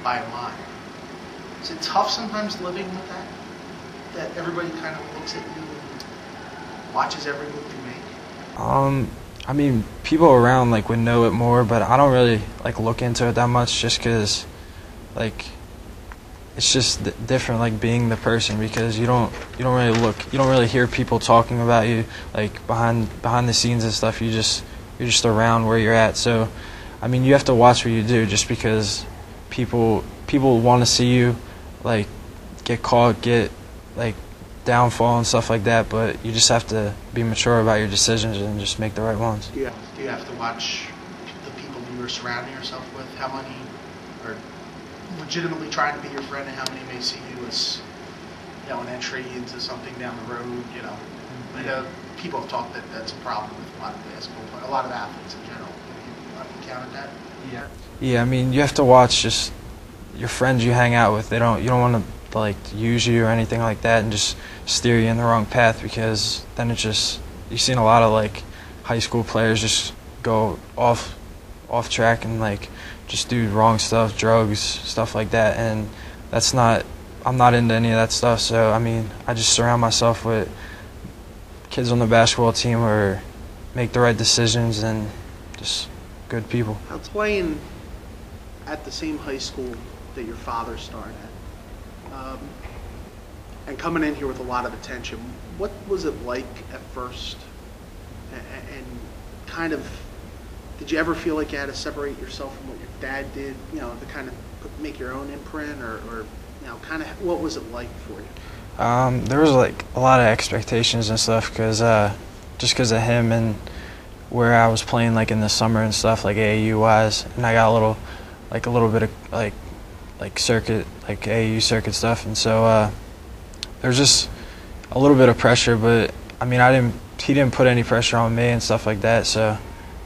by a mile. Is it tough sometimes living with that? That everybody kind of looks at you and watches every move you make? I mean, people around like would know it more, but I don't really like look into it that much, just because like it's just different, like being the person, because you don't really hear people talking about you like behind the scenes and stuff. You're just around where you're at. So I mean, you have to watch what you do, just because people want to see you like get caught, get like downfall and stuff like that, but you just have to be mature about your decisions and just make the right ones. Do you have to watch the people you are surrounding yourself with? How many are legitimately trying to be your friend, and how many may see you as, you know, an entry into something down the road? You know, I know people have talked that that's a problem with a lot of basketball players, a lot of athletes in general. Have you encountered that? Yeah. Yeah, I mean, you have to watch just your friends you hang out with. You don't want to like use you or anything like that and just steer you in the wrong path, because then you've seen a lot of like high school players just go off track and like just do wrong stuff, drugs, stuff like that, and I'm not into any of that stuff. So I mean, I just surround myself with kids on the basketball team who make the right decisions and just good people. Now, playing at the same high school that your father started at, and coming in here with a lot of attention, what was it like at first? And kind of, did you ever feel like you had to separate yourself from what your dad did, you know, to kind of make your own imprint, or you know, kind of, what was it like for you? There was like a lot of expectations and stuff, because just because of him and where I was playing like in the summer and stuff, like AAU wise, and I got a little bit of like circuit, like AAU circuit stuff, and so there was just a little bit of pressure. But I mean, he didn't put any pressure on me and stuff like that, so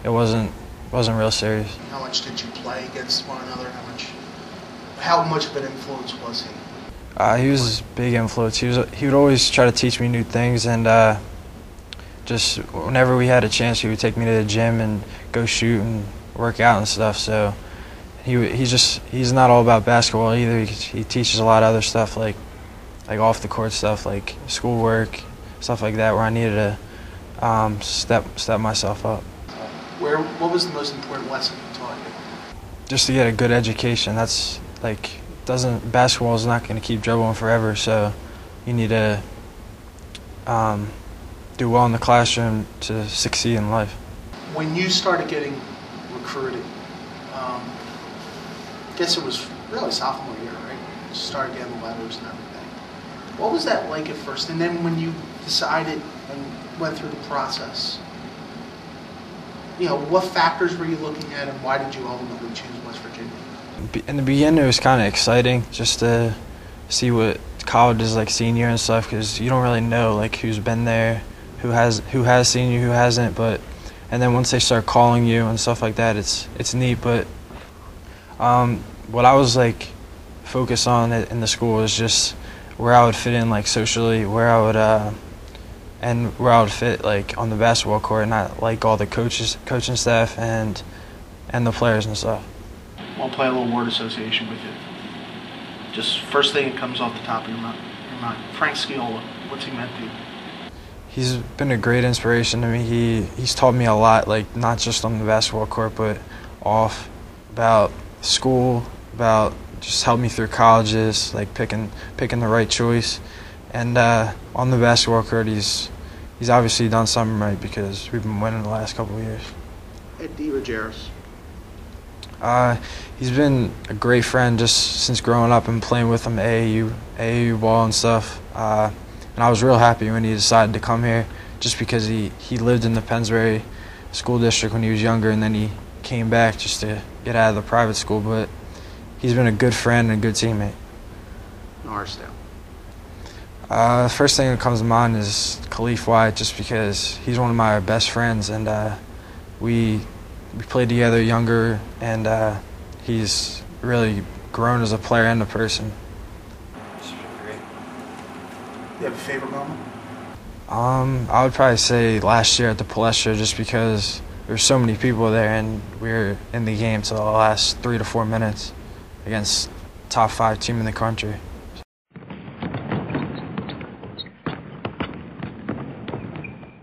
it wasn't real serious. How much did you play against one another? How much of an influence was he? He was a big influence. He would always try to teach me new things, and just whenever we had a chance, he would take me to the gym and go shoot and work out and stuff. So he's not all about basketball either. He teaches a lot of other stuff, like off the court stuff, like schoolwork, stuff like that, where I needed to step myself up. What was the most important lesson he taught you? Just to get a good education. That's like, basketball is not going to keep dribbling forever, so you need to do well in the classroom to succeed in life. When you started getting recruited, I guess it was really sophomore year, right? You started getting the letters and everything. What was that like at first? And then when you decided and went through the process, you know, what factors were you looking at, and why did you ultimately choose West Virginia? In the beginning, it was kind of exciting just to see what college is like senior and stuff, because you don't really know like who's been there, who has seen you, who hasn't. And then once they start calling you and stuff like that, it's neat. But what I was like focused on in the school was just where I would fit in, like socially, where I would fit like on the basketball court, and not like all the coaching staff and the players and stuff. I'll play a little word association with you. Just first thing that comes off the top of your mind. Frank Sciola, what's he meant to you? He's been a great inspiration to me. He's taught me a lot, like not just on the basketball court, but off, about school, about just helped me through colleges, like picking the right choice. And on the basketball court, he's obviously done something right, because we've been winning the last couple of years. Ed DeRogeris. He's been a great friend just since growing up and playing with him AAU ball and stuff. And I was real happy when he decided to come here, just because he lived in the Pennsbury school district when he was younger, and then he came back just to get out of the private school. But he's been a good friend and a good teammate. Norristown. The first thing that comes to mind is Khalif White, just because he's one of my best friends, and we played together younger, and he's really grown as a player and a person. You have a favorite moment? I would probably say last year at the Palestra, just because there were so many people there, and we were in the game till the last 3 to 4 minutes against top 5 team in the country.